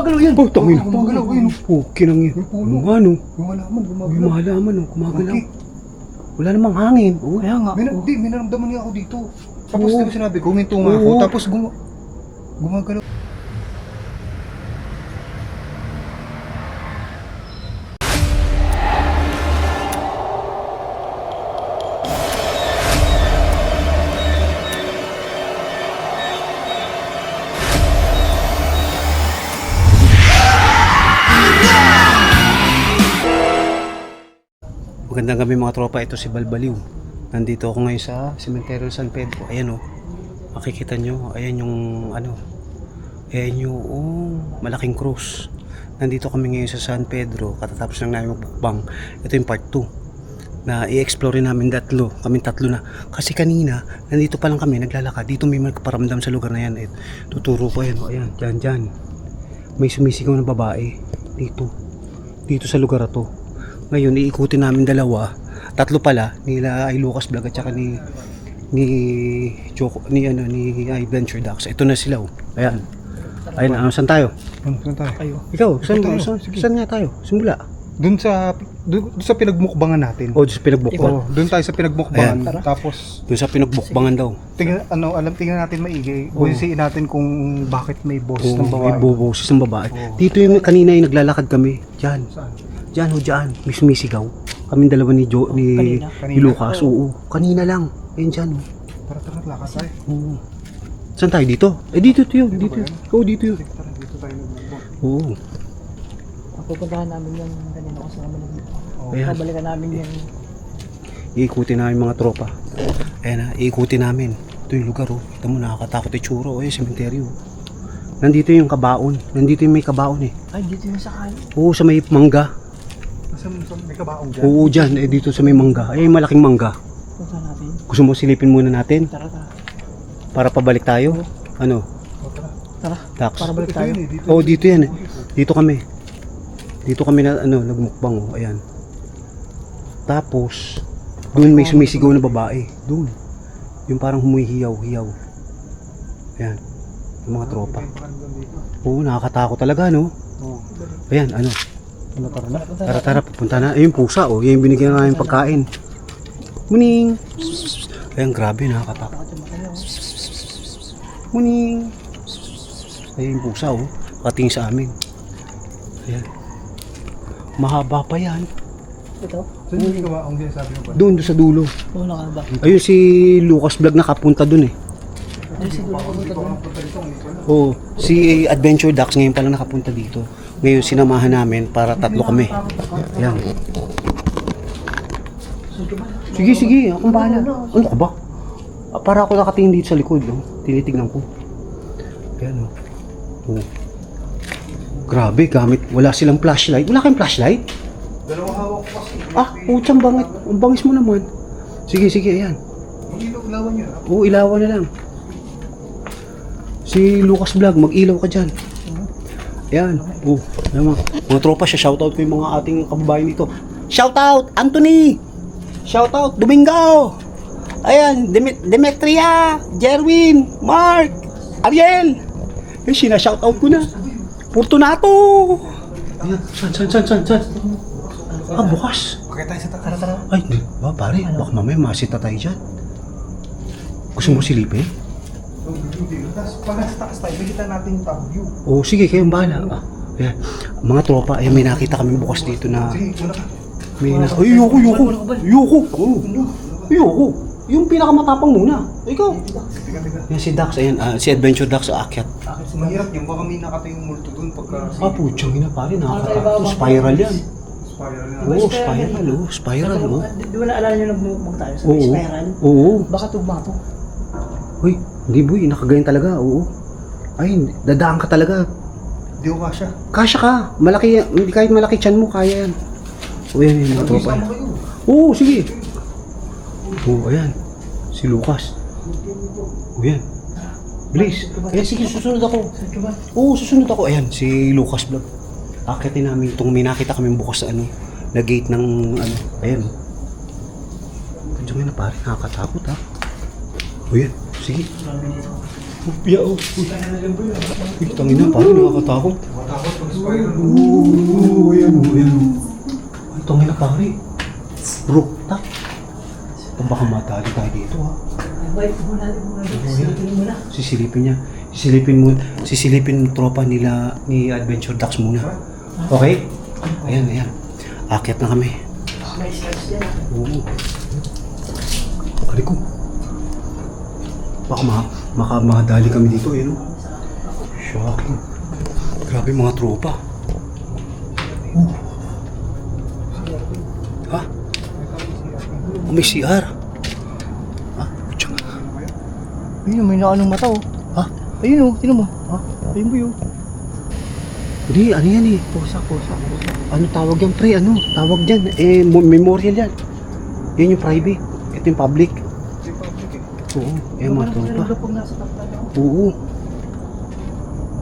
Gumagalaw yan. Oh, tangin. Gumagalaw yun. Okay lang yun. Yung puno. Yung ano? Yung halaman, gumagalaw. Yung halaman, oh, gumagalaw. Okay. Wala namang hangin. Oh, Kaya nga. May naramdaman niya ako dito. Tapos Oo. di ba sinabi, guminto nga ako. Oo. Tapos gumagalaw. Magandang gabi mga tropa, ito si Balbaliw. Nandito ako ngayon sa Cementerio San Pedro. Ayan, oh. Makikita nyo, ayan yung ano. Ayan yung malaking cross. Nandito kami ngayon sa San Pedro. Katatapos lang namin magbukbang. Ito yung part 2 na i-explore namin kaming tatlo na. Kasi kanina, nandito pa lang kami naglalakad. Dito may magparamdam sa lugar na yan. Tuturo ko, ayan, oh, ayan, dyan. May sumisigaw na babae dito sa lugar na to. Ngayon iikutin namin dalawa, tatlo pala, nila ay Lucas Vlog at saka ni Adventure Ducks. Ito na sila, oh. Ayan. Saan tayo? Saan tayo? Kayo. Ikaw, saan nga tayo? Simula. Doon sa pinagmukbangan natin. Doon sa pinagbukbangan. Doon tayo sa pinagmukbangan. Ayan. Tapos Doon sa pinagbukbangan daw. tingnan natin maigi. Busiin natin kung bakit may boss ng May babae. boses ng babae. Oo. Dito yung kanina yung naglalakad kami. Diyan. Saan? Diyan. May sumisigaw. Kaming dalawa ni Kanina? Lucas. Oo. Kanina lang. Ayun dyan. Tara, lakas tayo. Oo. Saan tayo? Dito? Dito yun. Dito Dito. ba yan? Oo, dito yun. Tara, dito tayo nagbukbang. Oo. Pupuntahan namin yung ganyan ako sa naman. Ayan. Babalikan namin yung Iikutin namin mga tropa. Ayan na. Iikutin namin. Ito yung lugar, oh. Ito mo, nakakatakot yung tsuro. Ayun, sementeryo. Nandito yung kabaon. Nandito yung may kabaon, eh. ay dito yung sakay. Oo, sa may mangga. May kabaong dyan. Oo, dyan. Dito sa may mangga. Ay, malaking mangga. Punta natin. Gusto mo silipin muna natin? Tara. Para pabalik tayo? Ano? Tara. Tax? Para balik Ito tayo. yun eh, dito. Oo, dito yan, eh. Dito kami. Dito kami na, nagmukbang, oh. Ayan. Tapos, doon may sumisigaw na babae. Doon. Yung parang humihiyaw-hiyaw. Ayan. Yung mga tropa. Oo, nakakatakot talaga, no? Oo. Ayan, ano? Tara na. Tara, pupunta na. Ayun, pusa, oh. Yan yung binigyan namin pagkain. Muning! Ayan, grabe, nakakatakot. Muning! Ayun yung pusa, oh. Kating sa amin. Ayan. Mahaba pa yan. Ito. Saan yung kabaong dyan sabi mo ba? Doon sa dulo. Oo, nakaba. Ayun si Lucas Vlog nakapunta doon, eh. Ay, siguro ako dito. Oo. Si Adventure Ducks ngayon pala nakapunta dito. Ngayon sinamahan namin para tatlo kami. Ayan. Sige. Akong bahala. Ano ka ba? Para ako nakatingin dito sa likod. No? Tinitignan ko. Ayan, oh. Oh. Grabe, wala silang flashlight. Wala kayong flashlight? Dalawang hawak ko kasi. Putsang bangit. Ang bangis mo naman. Sige, ayan. Ilawan nyo. Oo, ilawan na lang. Si Lucas Vlog, mag-ilaw ka dyan. Ayan. Ayan mga tropa siya. Shoutout ko yung mga ating kababayan dito. Shoutout, Anthony! Shoutout, Domingo! Ayan, Demetria, Jerwin, Mark, Ariel! Shoutout ko na. Fortunato! Ayan, saan? Bukas. Pakita tayo sa tara. Ay, di ba pare? Baka mamaya masita tayo dyan. Gusto mo silipin? Pag nasa taas tayo, makita natin yung top view. Oo, sige, kayong bahala. Ayan, mga tropa, ayan, may nakita kami bukas dito na Sige, una ka. Ayoko. Yung pinakamatapang muna. Ikaw. Tiga. Yan si Dax, ayan, si Adventure Dax aakyat. Mahirap yung baka may nakatayong multo dun pagka Putsang ina pare, nakakatakot. Spiral yan. spiral na. Oo, spiral, oh. Di ba naalala nyo nagmumukbang tayo sa Oo. spiral? Oo. Baka tugma to. Uy, hindi boy, nakaganyan talaga, oo. Ay, dadaan ka talaga. Di ko kasya. Kasya ka. Malaki, hindi kahit malaki tiyan mo, kaya yan. O yan, yung mga tropa. Sama kayo. Oo, sige. Oo, ayan. Si Lucas. O yan. Bilis. Ayan, sige, susunod ako. Oo, susunod ako. Ayan, si Lucas Vlog. Akitin namin itong may nakita kami bukas sa na gate ng ayan. Diyan nga na pare, nakakatakot ha. O yan, sige. Piya, oh. Uy, tangina, parang nakakatakot. Matakot pag spider. Ayan, ayan. Ay, tangina, pare. Rooftop. Baka matali tayo dito, ha. Sisilipin niya. Sisilipin mo tropa nila ni Adventure Ducks muna. Okay? Ayan, ayan. Akyat na kami. Oo. Kali ko. Baka makadali kami dito, eh, no? Shocking. Grabe mga tropa. Ha? May CR. Ha? Putsang. Ayun, may nakanong mata oh. Ha? Ayun oh, tinan mo. Ha? Ayun ba yun? Hindi, ano yan eh? Pusa. Ano tawag yan, pre? Ano? Tawag dyan. Memorial yan. Yan yung private. Ito yung public. Oo. Mga tropa. Pag nasa tapta na. Oo.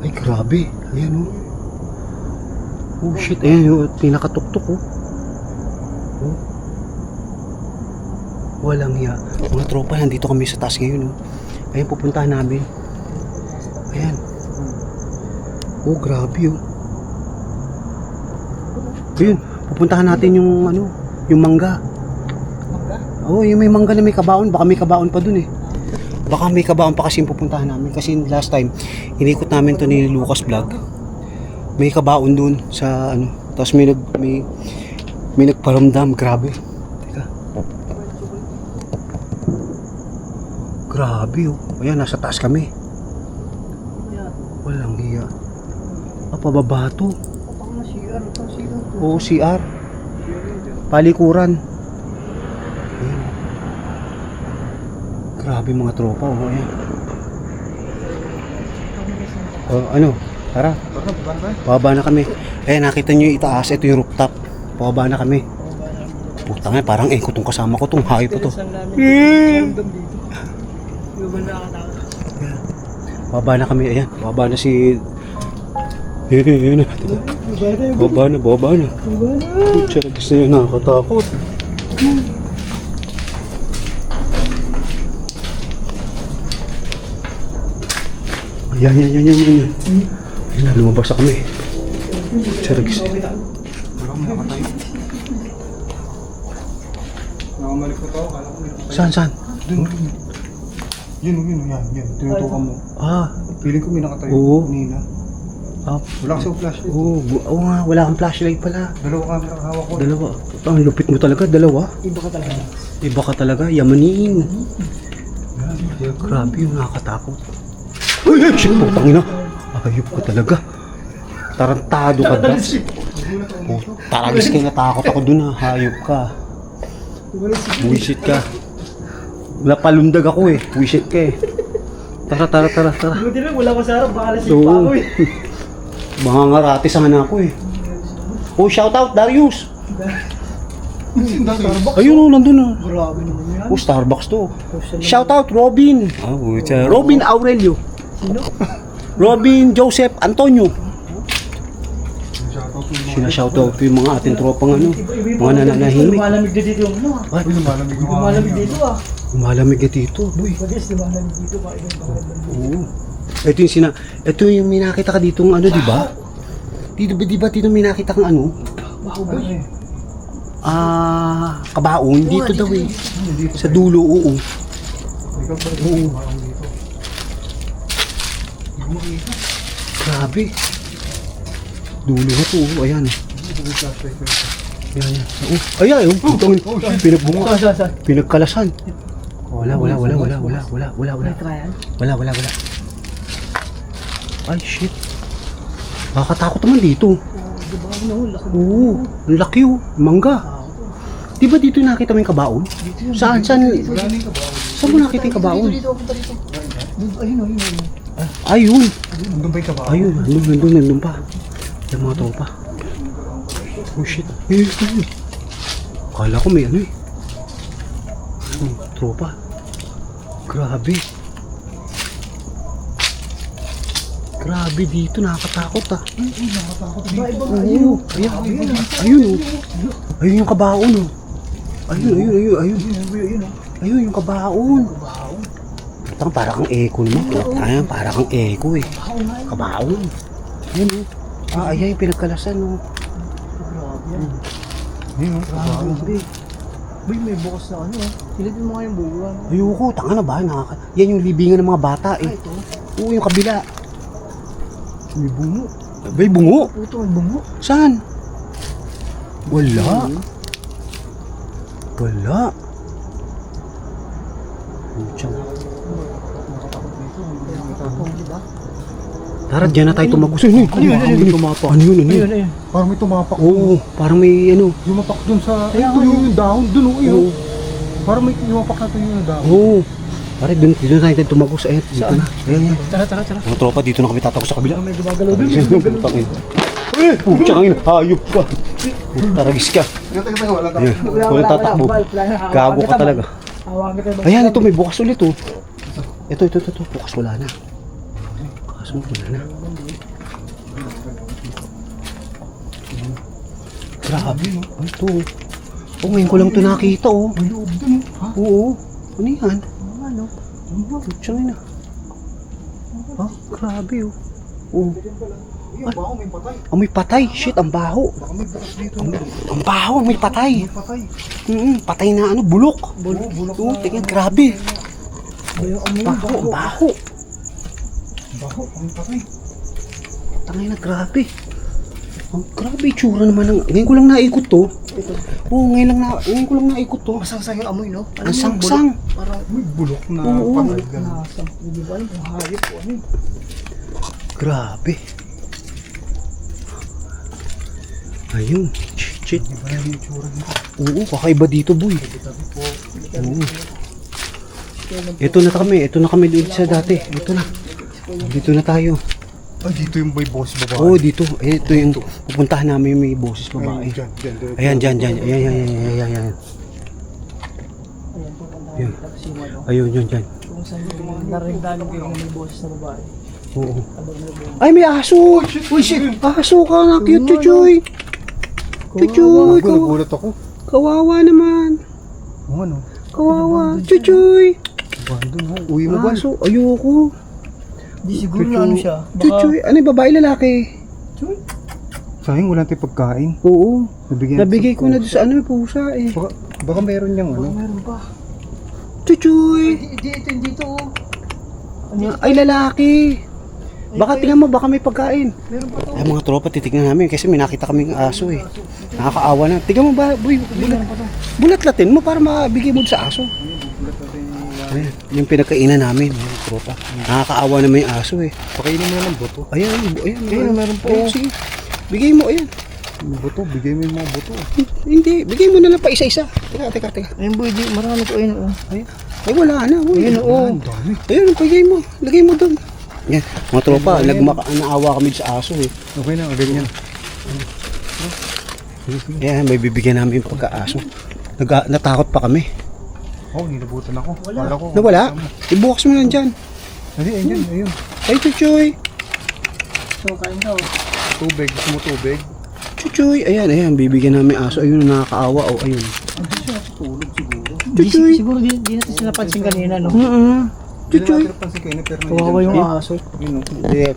Ay, grabe. Ayan, oh. Oh, shit. Ayan yung pinakatuktok, oh. Oh. Walang hiya. Mga tropa, nandito kami sa taas ngayon, oh. Ayan, pupuntahan namin. Ayan. Oh, grabe, oh. Ayun, pupuntahan natin yung, ano, yung mangga. Oo, yung may mangga na may kabaon. Baka may kabaon pa dun, eh. Baka may kabaon pa kasi yung pupuntahan namin. Kasi last time, inikot namin to ni Lucas Vlog. May kabaon dun sa ano. Tapos may nagparamdam. Grabe. Teka. Grabe, oh. Ayan, nasa taas kami. Walang hiya. Pababa to. Oo, CR. Palikuran. Ayan. Grabe mga tropa, oh, ayan. Oh, ano? Tara. Pababa na kami. Ayan, nakita nyo yung itaas. Ito yung rooftop. Pababa na kami. Putang nga, parang ko tong kasama ko tong hayop to. Pababa na kami. Ayan, pababa na si... Ayan. Baba na. Putya, gusto nyo nakakatakot. Yan. Ayan na, lumabas na kami. Charagis. Parang nakatayo. Nakamalik ko tao, kala ko may... Saan? Dun. Yun. Tinutukan mo. Ah, Feeling ko may nakatayo. Oo. Kanina. Wala kasi yung flashlight. oo nga, wala kang flashlight pala. Dalawa camera ang hawak ko. Dalawa. Ang lupit mo talaga, dalawa. Iba ka talaga, yamanin. Grabe yung nakakatakot. Uy, shit, putang ina. Ayop ka talaga. Tarantado ka, Dax. Taragis kayo, natakot ako dun, ha. Hayop ka. Buisit ka. Napalundag ako, eh. Buisit ka, eh. Tara. Buti lang, wala ko sa harap, baka lasing Oo. pa ako eh. Mga ngarati sa ako, eh. Oh, shout out, Darius. Starbucks. Ayun, oh, nandun, oh. Grabe naman yan. Oh, Starbucks to. Shout out, Robin. Robin Aurelio. Sino? Robin Joseph Antonio. Sinashoutout ko yung mga ating tropang ano, mga nananahimik. Lumalamig na dito yung ano ah. Ay, Lumalamig dito ah. lumalamig na dito, boy. Pag-is, lumalamig dito ba? Oo. Ito yung may nakita ka dito ng ano, di ba? Di ba dito may nakita kang ano? Kabaon. Dito daw eh. Sa dulo, oo. Grabe. Dulo na to, oh. Ayan. Ayan. Oh, ayan, oh. Pinagbunga. Saan? Pinagkalasan. Wala. Trial? Wala. Ay, shit. Nakakatakot naman dito. Diba ano? Oo, ang laki, oh. Mangga. Di ba dito nakita mo yung kabaon? Saan mo nakita yung kabaon? Dito, punta dito. Ayun. Ayun. Nandun ba yung kaba? Ayun, nandun pa. Yung mga tropa. Oh shit. Kala ko may ano eh. Tropa. Grabe. Grabe dito, nakakatakot ah. Oo, ayun oh. Ayun yung kabaon oh. Ayun. Ayun yung kabaon. Tang, para kang echo naman. Ayan, para kang echo eh. Kabaon. Ayan oh. Ayan yung pinagkalasan oh. Grabe yan. Ayun, oh. Grabe. Boy, may bukas na ano ah. Silipin mo nga yung buwan. Ayoko, tanga na ba? Yan yung libingan ng mga bata eh. Ito. Oo, yung kabila. May bungo. May bungo. Puto, may bungo. Saan? Wala. Wala. Putsang. Tapong, di ba? Tara, dyan na tayo tumagos. Ano yun? Ano yun? Tumapak. Ano yun? Ano yun? Ayun. Parang may tumapak. Oo, parang may ano. Yumapak dun sa... Ay, tuyo yung dahon. Dun, oh. Ayun. Parang may yumapak na tuyo yung dahon. Oo. Pare, dito na tayo tumagos. Ayan, dito na. Ayan, yan. Tara. Mga tropa, dito na kami tatagos sa kabila. May gumagalaw dun. Putangin. Putsang ina. Hayop ka. Taragis ka. Teka, wala ka. Ayan. Walang tatakbo. Gago ka talaga. Hawakan kita ba? Ayan, ito may bukas ulit oh. Ito. Bukas wala na. Bukas wala na. Grabe no. Ito. Oh, ngayon ko lang ito nakita oh. May loob dun, ha? Oo. Ano yan? Ano? Putsang ina. Ha? Grabe oh. Oh. Ayun, baka may patay. May patay. Shit, ang baho. Baka may bukas dito. Ang baho, may patay. May patay. Patay na ano, bulok. Bulok Oo, na. tingnan, grabe. Ang Baho, ang baho. Baho, may patay. Tangay na, grabe. Ang grabe, itsura naman ng... Ngayon ko lang naikot to. Oo, ngayon ko lang naikot to. Masangsang yung amoy, no? Ang sangsang. Parang May bulok na Oo. patay. nasang. Hindi ba alam kung hayop o ano. Grabe. Ayun. Shit. Iba yung itsura nito. Oo, kakaiba dito, boy. Oo. Ito na kami doon sa dati. Ito na. Dito na tayo. Ay, dito yung may boss babae. Oo, dito. Ito yung pupuntahan namin yung may boses babae. Dyan. Ayan, dyan. Ayan. Ayan po, Yun. tapos yung ano. Ayun, yun, dyan. Kung saan yung narinig kayo ng may boses na babae. Oo. Abag na buwan. Ay, may aso! Uy, shit! Aso ka na, cute, chuchoy! Chuchoy! Nagulat ako. Kawawa naman! Oo, ano? Kawawa! Chuchoy! Abandon ha. Uwi mo ba? Aso, ayoko! Di siguro na ano siya. Baka, Chuchoy! Ano yung babae lalaki? Sayang, wala tayong pagkain. Oo. Nabigyan Nabigay ko na doon sa ano, pusa eh. Baka meron niyang baka ano. meron pa. Chuchoy! Dito oh. Ay, lalaki! Baka tingnan mo, baka may pagkain. Meron pa to. Ay, mga tropa, titignan namin kasi may nakita kaming aso eh. Nakakaawa na. Tingnan mo ba, boy, bulat-latin mo para mabigay mo sa aso. Ayan, yung pinagkainan namin, mga tropa. Nakakaawa naman yung aso eh. Pakainin mo na ng buto. Ayan, Ayun, meron po. Ayan, sige. Bigay mo, ayan. Yung buto, bigay mo yung mga buto. Hindi, bigay mo na lang pa isa-isa. Teka. Ayun boy, di marami to ayun oh. Ayan. Ay, wala na. Ayun oh. Ang dami. Ayun, bigay mo. Lagay mo doon. Yan, mga tropa, naawa kami sa aso eh. Okay na, ganyan. Ayan, may bibigyan namin yung pagka-aso. Natakot pa kami. Oh, nilabutan ako. Wala ko. Nawala? Ibukas mo lang dyan. Ayun. Ay, chuchoy. So kain daw. Tubig, gusto mo tubig? Chuchoy. Ayan, bibigyan namin aso. Ayun, nakakaawa. O, ayun. Hindi siya natutulog siguro. Chuchoy. Siguro di natin sila pansin kanina no. Chuchoy. Kawawa yung aso. Yun, no? Hindi.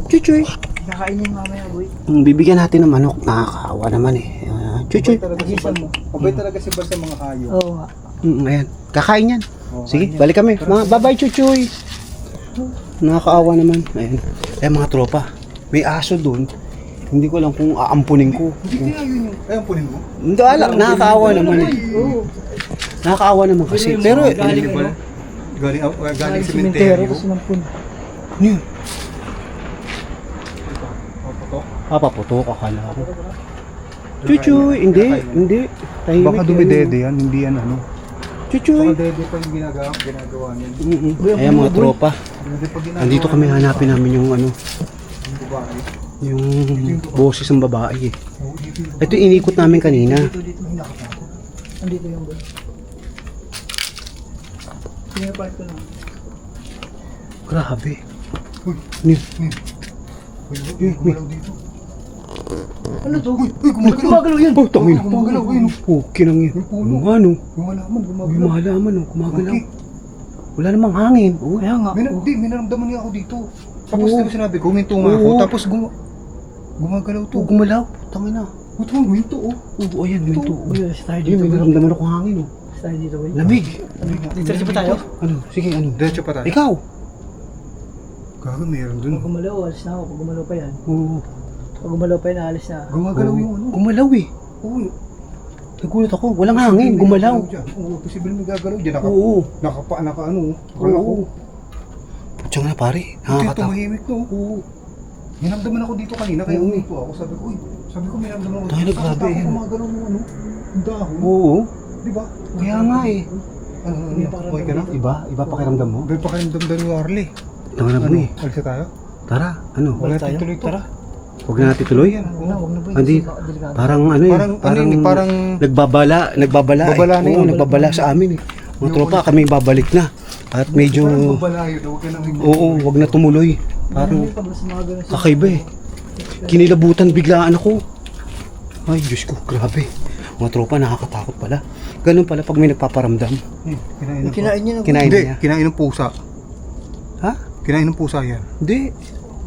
Chuchoy. Kakainin mamaya boy. Bibigyan natin ng manok. Nakakaawa naman eh. Chuchoy. Mabay talaga si Bal sa mga hayop. Oo nga. Ayan. Kakain yan. Oh, Sige, balik kami. Bye-bye, chuchoy. Nakakaawa naman. Ayan. Ayan mga tropa. May aso doon. Hindi ko alam kung aampunin ko. Hindi kaya yun yung... Ay, ampunin mo? Hindi alam. Nakakaawa naman eh. Nakakaawa naman kasi. Pero, Galing ano? Galing Sementeryo sementeryo. kasi ng pun. ano yun? Papaputok, akala ko. Chuchoy, hindi. Tahimik Baka dumidede yan, hindi yan ano. Chuchoy. Baka dede pa yung ginagawa niyan. Ayan mga tropa. Dede pa ginagawa. Andito kami hanapin namin yung ano, Yung babae. yung boses ng babae eh. Oo, dito yung Ito yung inikot namin kanina. Dito hinakatakot. Andito yung boy. Pinapart ko na. Grabe. Uy, Ano yun? gumalaw dito. Ano to? Uy, gumagalaw yan. Oh, tangin. Gumagalaw, ayun. Oh, kinang yun. May puno. Ano? Yung halaman, Yung gumagalaw. mahalaman oh, kumagalaw. Okay. Wala namang hangin. Oo. Kaya nga. May naramdaman niya ako dito. Tapos Oo. di ba sinabi ko, huminto nga ako. Oo. Tapos gumagalaw to. Oo, gumalaw. Tangin na. Ito, huminto oh. Oo, ayan, minto. Uy, alis tayo Ayun, dito. may naramdaman ako hangin, oh. Alis tayo dito, boy. Lamig. Diretso pa tayo? Ano? Sige, ano? Diretso pa tayo. Ikaw. Gago, mayroon dun. Pag gumalaw, alis na ako. Pag gumalaw pa yan. Oo. Pag gumalaw pa yan, alis na. Gumagalaw yung ano. Gumalaw eh. Oo. Nagulat ako. Walang hangin. Gumalaw. Oo, posible may gagalaw dyan. Oo. Naka ano. Oo. Putsang na pare. Ito Nakakatakot. tumahimik to. Oo. May naramdaman ako dito kanina, kaya huminto ako. Sabi ko, may naramdaman ako. Tayo na, grabe, Tapos eh. gumagalaw yung ano. Yung dahon. Oo. Di ba? Kaya nga eh. Ano, okay ka na? Iba pakiramdam mo? May pakiramdam daw ni Warley. Tanga na boy. Alis na tayo? Tara, ano? Wala tayo? tuloy to. Tara. Huwag na natin tuloy. Huwag na, boy. Hindi. Kasi baka delikado. Parang ano eh. Parang nagbabala Babala na eh. Oo, yun. nagbabala sa amin eh. Mga tropa, kami babalik na. At medyo, babalayo daw, huwag ka nang oo, wag na tumuloy. Parang Pag mas mga ganun siya. kakaiba eh. Kinilabutan biglaan ako. Ay, Diyos ko, grabe. Mga tropa, nakakatakot pala. Ganun pala pag may nagpaparamdam. Kinain niya na. Kinain Hindi, niya. kinain ng pusa. Ha? Kinain ng pusa yan. Hindi.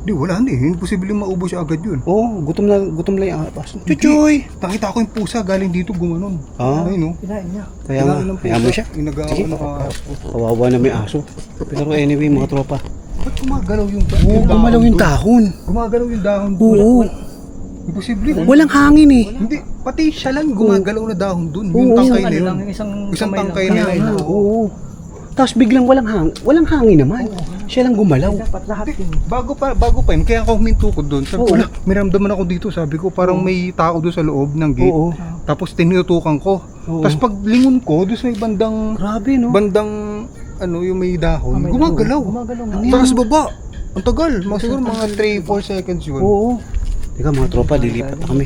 Hindi, wala hindi. Imposible maubos siya agad yun. Oo, gutom lang yung apas. Chuchoy! Nakita ko yung pusa galing dito gumanon. Ah. Ayun, no? Kinain niya. Kaya nga, hayaan mo siya. Sige. Kawawa na may aso. Pero anyway, mga tropa. Ba't gumagalaw yung Oo, gumalaw yung dahon. Gumagalaw yung dahon. Oo. Imposible. Walang hangin eh. Hindi, pati siya lang gumagalaw na dahon dun. Oo. Yung tangkay na Ano yun. lang, isang kamay lang. tangkay na Kaya yun. nga, oo. Tapos biglang walang hangin naman. Siya lang gumalaw. Dapat lahat yun. Bago pa yun, kaya ako huminto ko doon. Sabi ko, Oo. wala, may ramdaman ako dito. Sabi ko, parang may tao doon sa loob ng gate. Oo. Tapos tinutukan ko. Oo. Tapos pag lingon ko, doon sa may Grabe no. ano, yung may dahon, May gumagalaw. Gumagalaw nga. Ano yan? Tapos baba. Ang tagal. Siguro mga 3-4 seconds yun. Oo. Teka mga tropa, lilipat na kami.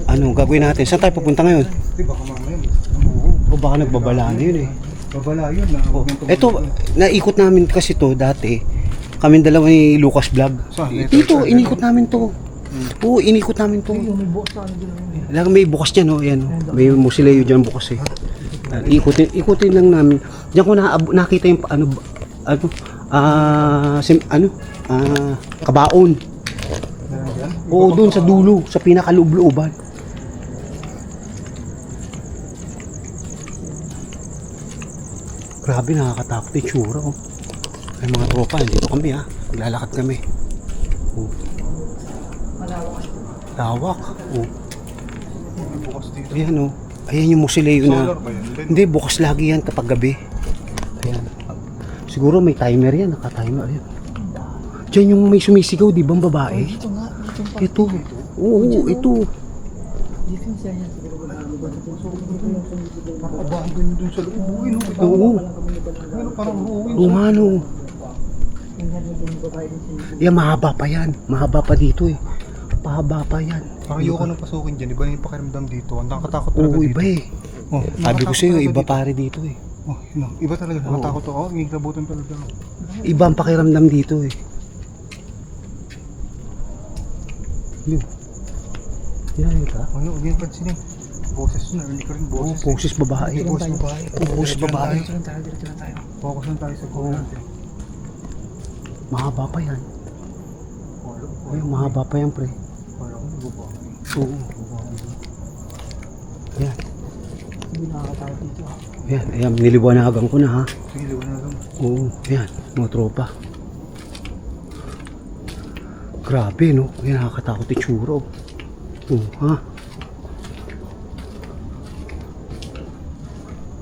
Ano, gagawin natin? Saan tayo pupunta ngayon? Di ba kamamaya? O baka nagbabala na yun eh. Babala yun na. Oh. Ito, naikot namin kasi to dati. Kami dalawa ni Lucas Vlog. Saan? Dito, inikot namin to. Oo, inikot namin to. Yung may bukas na ano dyan. Lang may bukas dyan, oh. Ayan, oh. May musileyo dyan bukas eh. Ikutin lang namin. Diyan ko nakita yung kabaon. Oo, doon sa dulo, sa pinakaloob-looban. Grabe, nakakatakot yung tsura, oh. Ay mga tropa, dito kami ha. Naglalakad kami. Oh. Lawak. Oh. Bukas dito. Ayan oh. Ayan yung musileyo na. Solar ba yan? Hindi, bukas lagi yan kapag gabi. Ayan. Siguro may timer yan, naka-timer. Ayan. Diyan yung may sumisigaw, di ba, ang babae? Dito nga. Ito. Oo, ito. Dito yung siya yan. Parang abandon dun sa loob. Uy, no? Oo. Ano, parang ruin. Umano. Yan, mahaba pa yan. Mahaba pa dito eh. Pahaba pa yan. Parang ayoko nang pasukin dyan. Iba na yung pakiramdam dito. Ang nakatakot talaga Oo, dito. iba eh. Oh, Sabi ko nakatakot sa'yo, talaga iba dito. pare dito eh. Oh, yun know, iba talaga. Nakatakot ako. Ngigilabutan talaga ako. Iba ang pakiramdam dito eh. Yun. Yan ka? Ano, huwag yung pansinin. Boses na. Hindi ko rin Oo, boses. poses babae. Boses babae. Poses babae. Dito lang tayo, dito lang tayo. Focus lang tayo sa goal natin. Mahaba pa yan. Ay, mahaba pa yan pre. Parang babae. Oo. Yan. Hindi nakakatakot dito. Yan, ayan, niliwanagan ko na ha. Sige, liwanagan. Oo, yan, mga tropa. Grabe no, yan nakakatakot yung tsura. Oo, ha?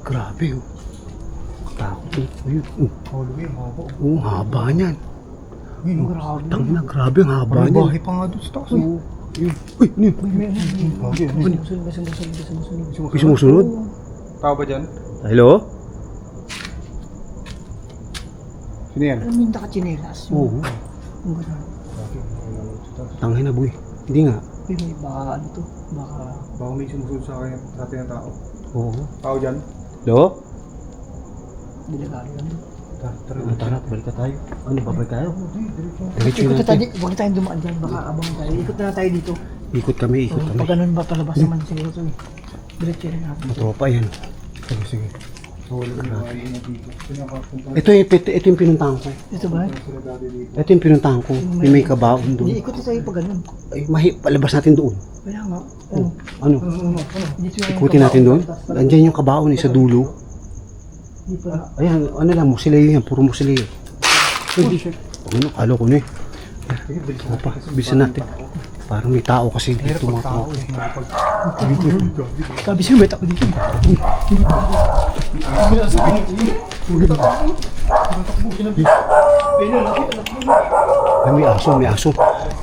Grabe oh. Katakot oh. Ayun, oh. Halloween, haba. Oo, haba niyan. Yun, no? Grabe. Tangina, grabe ang haba Parang niyan. bahay pa nga doon sa taas. Oo. Yun. Uy, ano yun? May sumusunod? Tao ba dyan? Hello? Sino yan? Alam mo yung nakachinelas? Oo. Ang gano'n. Tangina boy. Hindi nga. Uy, may baka ano to? Baka... Baka may sumusunod sa atin ng tao. Oo. Tao dyan? Hello? Delikado yan. Tara, balik tayo. Ano, babalik tayo? Diretso Ikot na tayo, natin. huwag tayong dumaan dyan. Baka abang tayo. Ikot na tayo dito. Ikot kami. Pag ganun ba palabas naman siguro to eh. Diretso rin natin. Matropa yan. Sige, sige. Ito yung pinuntahan ko. Ito ba? Ito yung pinuntahan ko. Yung may kabaon doon. Iikot tayo pag ganun. Ay, palabas natin doon. Kaya nga. Ano? Dito yung Ikutin natin doon. Andiyan yung kabaon sa dulo. Di pa. Ayan, ano lang, musileo yan. Puro musileo. Ano, kalo ko na eh. Opa, bilisan natin. Parang may tao kasi dito mga tao. Sabi siya, may tako dito. Ay, may aso, may aso.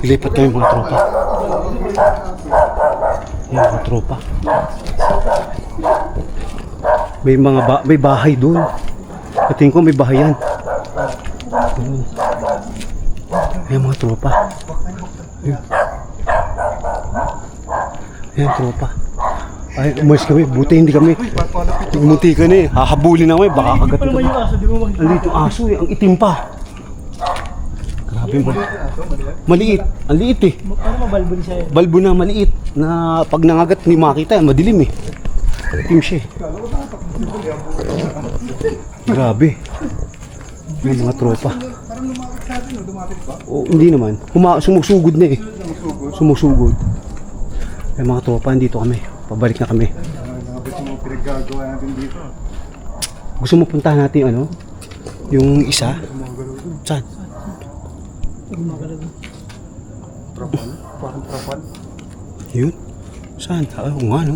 Ilipat kami mga tropa. Yan, mga tropa. May bahay doon. Patingin ko may bahay yan. Ayan mga tropa. Ayan tropa. Ay, umalis kami. Buti hindi kami. Munti ka na eh. Hahabulin na kami. Baka kagat Ano naman yung aso? Di mo makikita. Andito yung aso eh. Ang itim pa. Grabe mo. Maliit. Ang liit eh. Ano mabalbo ni siya yun? Balbo na maliit. Na pag nangagat hindi makita. Madilim eh. Itim siya eh. Grabe. Yung mga tropa. Oh, hindi naman. Sumusugod na eh. Sumusugod. Yung mga tropa, dito kami. Pabalik na kami. Gusto mo puntahan natin yung ano? Yung isa? Saan? Parang trapal. Yun? Saan? Oo nga no?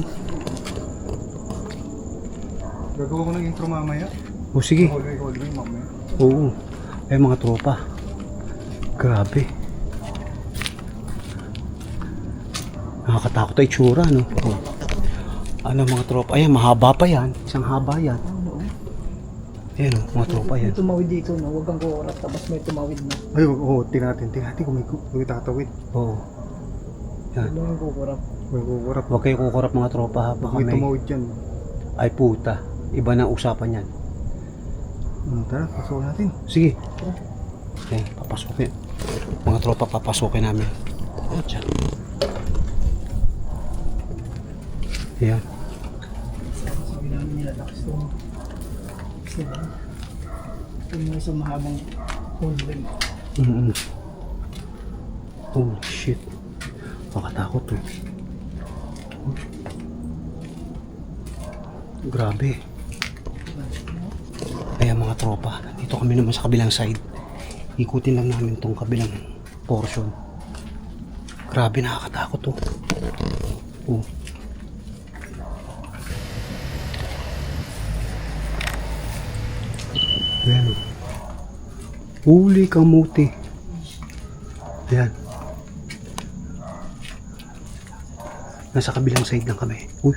Gagawa ko ng intro mamaya. O sige. Hallway mamaya. Oo. Ay mga tropa. Grabe. Nakakatakot ay tsura, no? Oh. Ano mga tropa? Ayan, mahaba pa yan. Isang haba yan. Ayan, oh, mga tropa yan. May tumawid dito, no? Huwag kang kukurap, tapos may tumawid na. Ay, oo, tingnan natin kung may tatawid. Oo. Yan. Huwag kang kukurap. May kukurap. Huwag kayo kukurap mga tropa ha. Baka May may... tumawid dyan. Ay puta. Iba na usapan yan. Tara, pasukin natin. Sige. Ayan, papasukin. Mga tropa, papasukin namin. Diyan. Ayan. Sabi namin nila, lakas ito. Ito yung isang mahabang hallway. Holy shit. Makatakot to. Grabe. Ayan mga tropa. Dito kami naman sa kabilang side. Ikutin lang namin tong kabilang portion. Grabe, nakakatakot to. Oh. Ayan o. Huli kamuti. Ayan. Nasa kabilang side lang kami. Uy.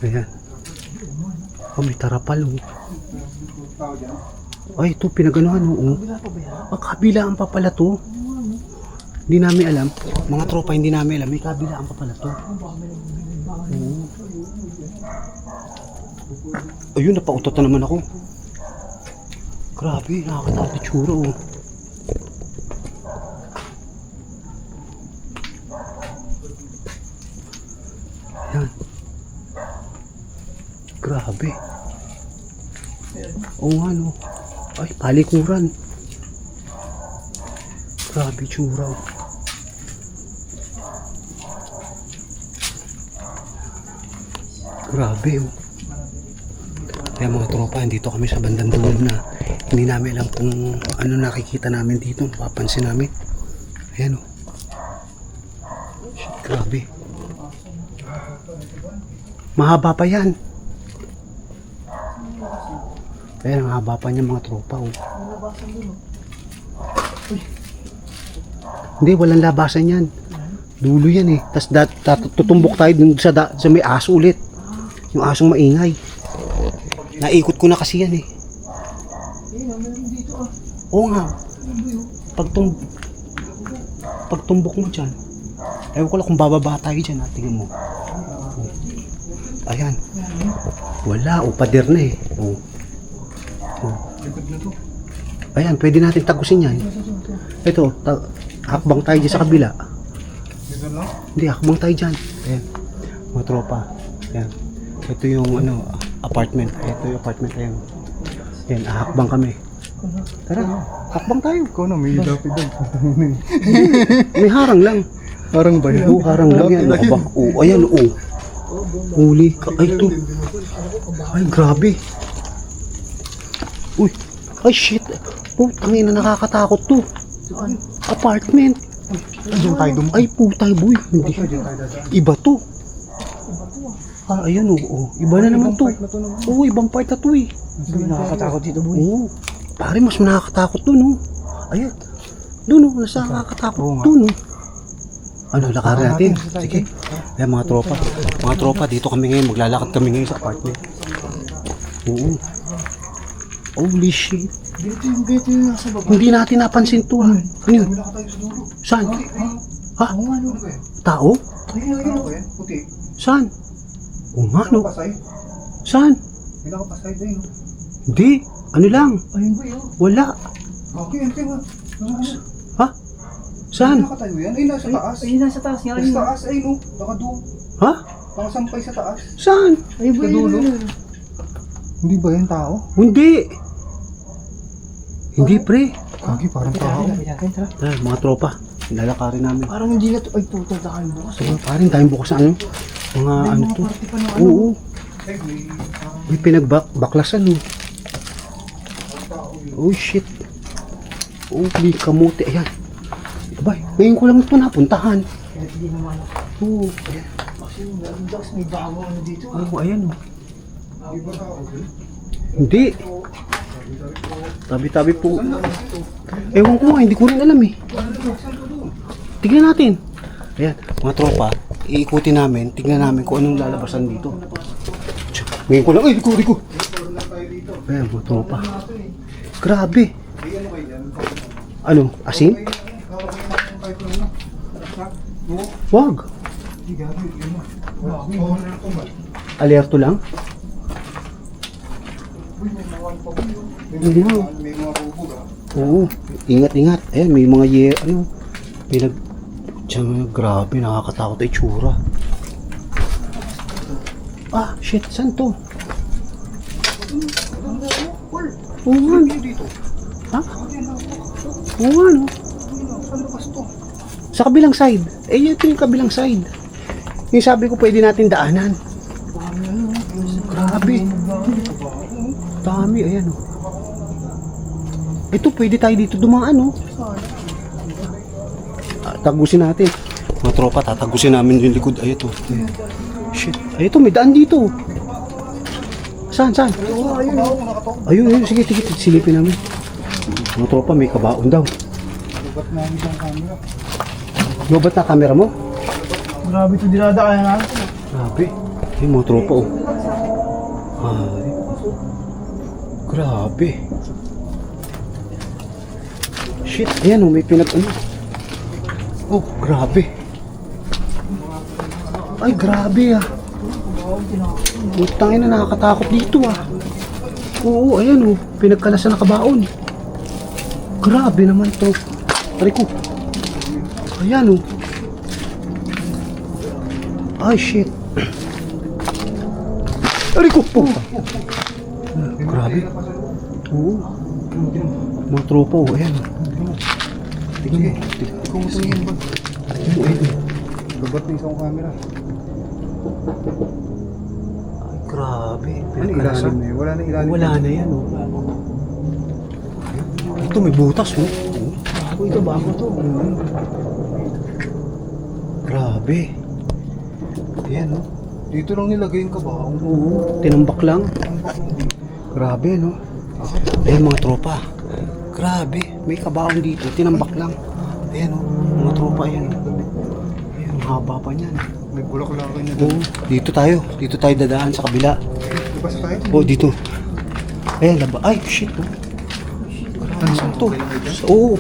Ayan. Oh, may tarapal oh. Ay, ito pinaganuhan oh. Kabilaan pa pala to. Hindi namin alam. Mga tropa, hindi namin alam. May kabilaan pa pala to. Oo. Ayun, napautot na naman ako. Grabe, nakakatakot itsura oh. Ayan. Grabe. Oo nga no. Ay, palikuran. Grabe itsura oh. Grabe oh. Kaya mga tropa, dito kami sa bandang dulo na hindi namin alam kung ano nakikita namin dito, mapapansin namin. Ayan o. Shit, grabe. Mahaba pa yan. Ayan, ang haba pa niya mga tropa o. Hindi, walang labasan yan. Dulo yan eh. Tapos tutumbok tayo dun sa may aso ulit. Yung asong maingay. Naikot ko na kasi yan eh. Oo nga. Pagtumbok mo dyan. Ewan ko lang kung bababa tayo dyan. Tingnan mo. Ayan. Wala. O, pader na eh. O. Ayan, pwede natin tagusin yan. Ito, hakbang tayo dyan sa kabila. Dito no? Hindi, hakbang tayo dyan. Ayan. Mga tropa. Ayan. Ito yung ano, apartment. Ito yung apartment. Ayan. Yan, ahakbang kami. Tara, hakbang tayo. Ikaw na, may dapit doon. May harang lang. Parang ba yan? Oo, harang lang yan. Dapit Aba, oo, ayan, oo. Huli ka. Ay, ito. Ay, grabe. Uy, ay shit. Putang ina, nakakatakot to. Apartment. Diyan tayo dumaan. Ay, putay boy. Hindi. Iba to. Ah, ayan, oo. Iba na naman to. Oo, ibang part na to eh. Nakakatakot dito, boy. Oo. Pare, mas nakakatakot to, no? Ayan. Doon, no? Nasa nakakatakot Oo nga. to, no? Ano, lakarin natin. Sige. Ayan, mga tropa. Mga tropa, dito kami ngayon. Maglalakad kami ngayon sa apartment. Oo. Holy shit. Dito yung nasa baba. Hindi natin napansin to. Ano yun? Wala ka tayo sa dulo. Saan? Ha? Oo nga, no. Tao? Ayun, ayun. Ano ba yan? Puti. Saan? Oo nga, no? Pasay. Saan? Hindi ka pasay din. Hindi. Ano lang? Ayun, boy, oh. Wala. Okay, ante nga. Ha? Saan? Hindi nakatayo yan. Ay, nasa taas. Ayun, nasa taas nga. Nasa taas, ay no. Nakado. Ha? Nakasampay sa taas. Saan? Ayun, boy, Sa dulo? ayun. Hindi ba yan tao? Hindi. Hindi, pre. Kagi, parang tao. Tara, mga tropa. Lalakarin namin. Parang hindi na to. Ay, puto, dahil bukas. So, paring tayong bukas na ano? Mga ano to? Party pa ng ano. Oo. Ay, may May pinagbaklasan, no? Oh, shit. Oh, may kamote. Ayan. Abay, ngayon ko lang ito napuntahan. Kahit hindi naman ako. Oo. Kasi meron daw, may bago ano dito. Oh, ayan, oh. Di ba tao? Hindi. Tabi-tabi po. Ewan ko nga, hindi ko rin alam eh. Tignan natin. Ayan, mga tropa, iikutin namin, tignan namin kung anong lalabasan dito. Ngayon ko lang, ay, ko. Ayan, mga tropa. Grabe. Ano, asin? Wag. Alerto lang? May mga bubog ah. Oo, ingat-ingat. Ayan, may mga pinag... Diyan, grabe, nakakatakot ay tsura. Ah, shit, saan to? Oo nga, no. Ha? Oo nga, no. Saan labas to? Sa kabilang side. Eh, ito yung kabilang side. Yung sabi ko, pwede natin daanan. Grabe. Dami, ayan, oh. Ito, pwede tayo dito dumaan, oh. Tagusin natin. Mga tropa, tatagusin namin yung likod. Ay, ito. Shit. Ay, ito, may daan dito. Saan? Ayun, sige, silipin namin. Mga tropa, may kabaon daw. Lubat namin yung camera. Lobat na camera mo? Grabe ito dinadaan natin. Grabe. Ay, mga tropa, oh. Ay. Grabe. Shit, ayan, oh, may ano. Oh, grabe. Ay, grabe, ah. Putangin na, nakakatakot dito, ah. Oo, ayan, oh. Pinagkalasan na kabaon. Grabe naman to. Tari ko. Ayan, oh. Ay, shit. Tari ko po. Grabe. Oo. Mga tropa, oh. Ayan. Tignan mo. Ikaw mo ito yung bag. Lubat na isang camera. Ay, grabe. Ano ilalim na yun? Wala na ilalim. Wala na yan, oh. Ito, may butas, oh. Bago ito, bago to. Grabe. Ayan, oh. Dito lang nilagay yung kabaong. Oo, tinambak lang. Grabe, no? Ayan, mga tropa. Grabe, may kabaong dito. Tinambak lang. Ayan, oh. Mga tropa, ayan. Ayan, ang haba pa niyan. May bulak-lakin na Oo, doon. dito tayo. Dito tayo dadaan sa kabila. Labas tayo. Oh, dito. Ayan, laba. Ay, shit, oh. Grabe, saan to? Oo.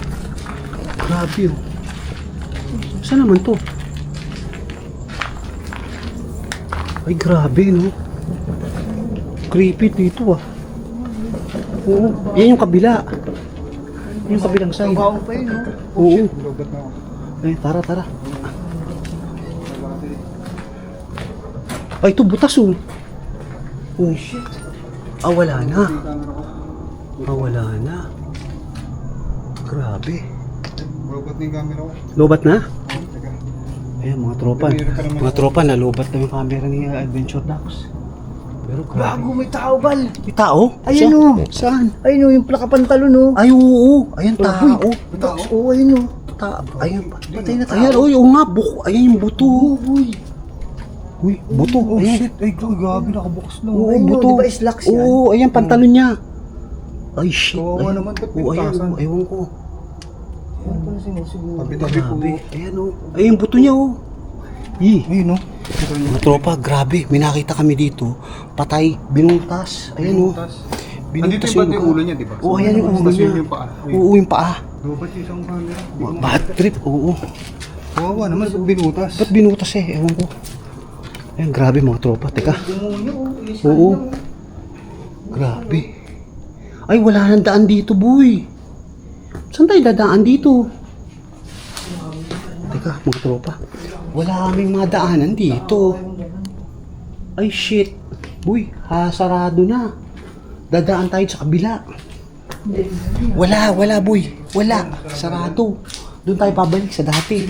Grabe, oh. Saan naman to? Ay, grabe, no? Creepy dito, ah. Oo, yan yung kabila. Yung kabilang side. Kabaong pa yun, no? Oo. Lubat na ako. Eh, tara. Ay, ito, butas, oh. Oh shit. Ah, wala na. Ah, wala na. Grabe. Robot na yung camera ko. Lobat na? Teka. Ayan, mga tropa. Mga tropa, nalobat na yung camera ni Adventure Ducks. Pero grabe. Gago, may tao, Bal. May tao? Ayan, Sa- oh. Saan? Ayun o, yung plakapantalon o. Ay, oo. Ayan, tao. Oo, ayun o. Ayun, Patay na tao. ayan, oy, oo nga, buko. Ayan yung buto. Uy. Uy, buto. Oh Ayan. shit, ay grabe, nakabukas na. Oo, Ayun, buto. di ba slacks yan? Oo, ayan, pantalon niya. Ay, shit. Kawawa Ay. naman, ba't Oo, ayan, pinutasan? ewan ko. Ano pa na sinusiguro? Tabi-tabi po. Grabe. Ayan, oh. Ayan, yung buto niya, oh. Ayun no. Mga tropa, grabe. May nakita kami dito. Patay, binuntas. Ayan, oh. Nandito yung banda yung ulo niya, di ba? Oo, ayan yung ulo Tapos niya. yun yung paa. Oo, yung paa. Dapat yung isang camera. Bad trip, oo. Kawawa naman, ba't binutas? Ba't binutas eh? Ewan ko. Ayan, grabe mga tropa. Teka. Oo. Grabe. Ay, wala nang daan dito, boy. Saan tayo dadaan dito? Teka, mga tropa. Wala kaming mga daanan dito. Ay, shit. Boy, sarado na. Dadaan tayo sa kabila. Wala, boy. Wala. Sarado. Doon tayo pabalik sa dati.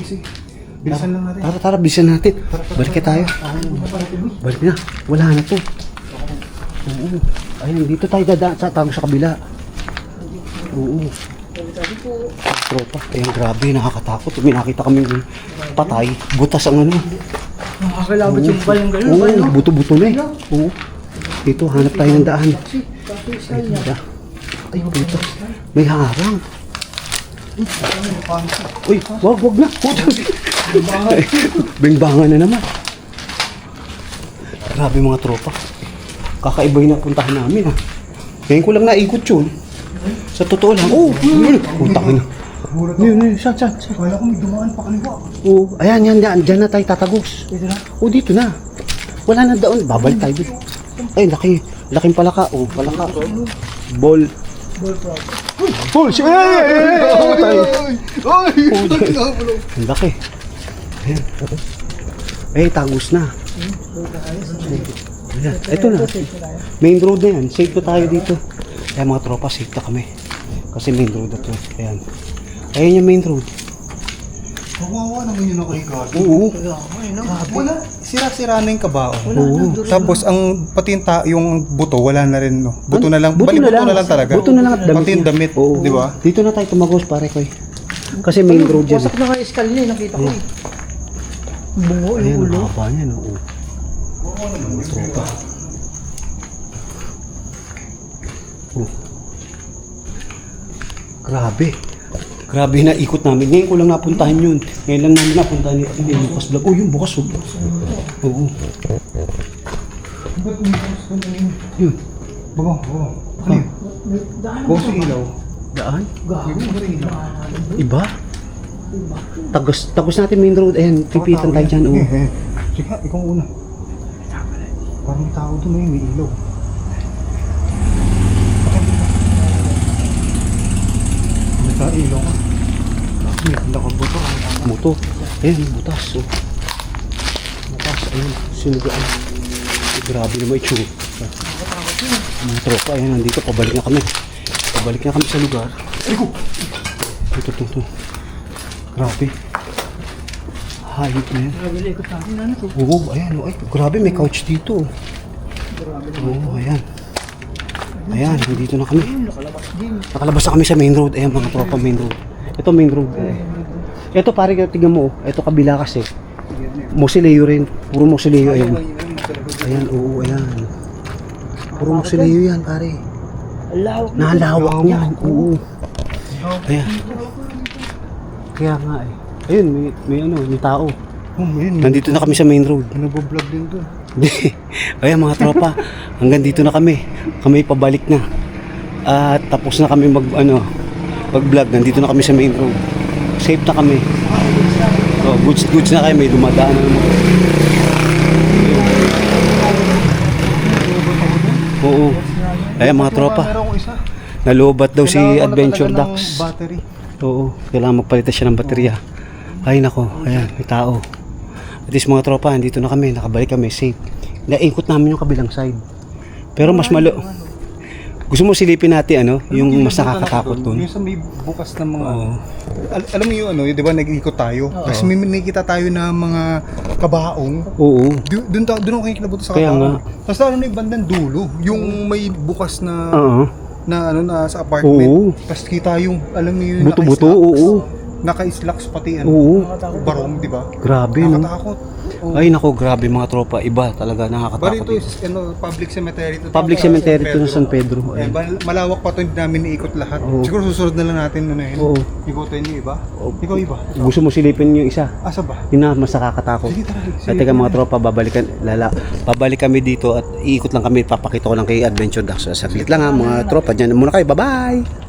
Bilisan lang natin. Tara, bilisan natin. Balik na tayo. Balik na. Wala na to. Oo. Ayun, dito tayo dadaan sa tago sa kabila. Oo. Tropa. Ayun, grabe. Nakakatakot. May nakita kami patay. Butas ang ano. Nakakalabat yung bal yung gano'n. Oo, buto-buto na eh. Oo. Dito, hanap tayo ng daan. Ay, dito. May harang. Uy, wag na. Bingbangan na naman. Grabe mga tropa. Kakaiba yung napuntahan namin ha. Ngayon ko lang naikot yun. Sa totoo lang. Oo, yun. Puntang na. Yun, saan. Kala ko may dumaan pa kaliwa. Oo, ayan, dyan na tayo tatagos. Oo, dito na. Wala na daon. Babalik tayo dito. Ay, laking palaka. Oo, palaka. Ball. Oh, shit! Ang laki. Ayan. Eh, tagos na. Ayan, ito na. Main road na yan. Safe na tayo dito. Ayan mga tropa, safe na kami. Kasi main road na to. Ayan. Ayan yung main road. Kawawa naman yun ako ikaw. Oo. Wala, sira-sira na yung kabao. Oo. Tapos ang pati yung buto, wala na rin no. Buto na lang, Buto buto na lang. na lang talaga. Buto na lang at damit Pati yung niya. damit, Oo. di ba? Dito na tayo tumagos pare ko. Kasi main road yan. Wasak na nga yung skull niya, nakita ko eh. Bungo yung Ayan, ulo. ang haba niyan. Oo. Tropa. Oh. Grabe na ikot namin. Ngayon ko lang napuntahan yun. Ngayon lang namin napuntahan yung bukas vlog. Oh, yung bukas vlog. Oo. Yun. Baba. Ano yun? Boss ilaw. Daan? Iba? Tagos natin main road. Ayan, pipitan tayo dyan. Oh. Sige, ikaw una. Parang may tao doon may ilaw. May tao ilaw ka. May ilaw ka buto. Moto. Ayan, butas. Oh. Butas. Ayun, sinugaan. Grabe naman itsura. Mga tropa, ayan, nandito. Pabalik na kami. Pabalik na kami sa lugar. Ayoko! Ito. Grabe. Hayop na yan. Grabe, ikot natin. Ano to? Oo, ayan. Oh, ay, grabe, may couch dito. Oo, ayan. Ayan, nandito na kami. Nakalabas na kami sa main road. Ayan, mga tropa, main road. Ito, main road. Ito, pare, tingnan mo. Ito, kabila kasi. Mosileo rin. Puro mosileo. Ayan. Ayan, oo, ayan. Puro mosileo yan, pare. Alawak na. Nahalawak niyan. Oo. Ayan. Kaya nga eh. Ayun, may tao. Oh, yun. Nandito na kami sa main road. Nagbo-vlog din doon. Ayan mga tropa, hanggang dito na kami. Kami pabalik na. At tapos na kami mag-vlog. Nandito na kami sa main road. Safe na kami. Oh, goods na kayo. May dumadaan na naman. Oo. Ayan mga tropa. Meron ko isa. Nalobat daw si Kailangan ko Adventure nagtagal ng Ducks. Battery. Oo, kailangan magpalitan siya ng baterya. Ay nako, ayan, may tao. At least mga tropa, dito na kami, nakabalik kami, safe. Naikot namin yung kabilang side. Pero mas gusto mo silipin natin ano, yung mas nakakatakot dun. Yung sa may bukas ng mga... Oo. Alam mo yung ano, di ba nag-ikot tayo? Tapos may nakikita tayo na mga kabaong. Oo. Doon ako kikilabuto sa Kaya kabaong. nga. Tapos lalo na yung bandang dulo. Yung may bukas na... Oo. na ano na sa apartment. Oo. Tapos kita yung, alam mo yung Buto-buto, oo. Naka-slacks pati ano. Oo. Barong, di ba? Grabe, no? Nakatakot. Oo. Ay, nako, grabe mga tropa. Iba talaga, Bali nakakatakot. ito is ano, public cemetery to. Public cemetery to sa San Pedro. Eh, Ayun. malawak pa to, hindi namin iikot lahat. Oo. Siguro susunod na lang natin ano yun. Oo. Ikutin yung iba. Ikaw iba. Gusto mo silipin yung isa? Asa ba? Yun na, mas nakakatakot. Sige, tara. At teka mga tropa, babalik kami dito at iikot lang kami, papakita ko lang kay Adventure Ducks. Saglit lang ha mga tropa, dyan muna kayo, bye bye!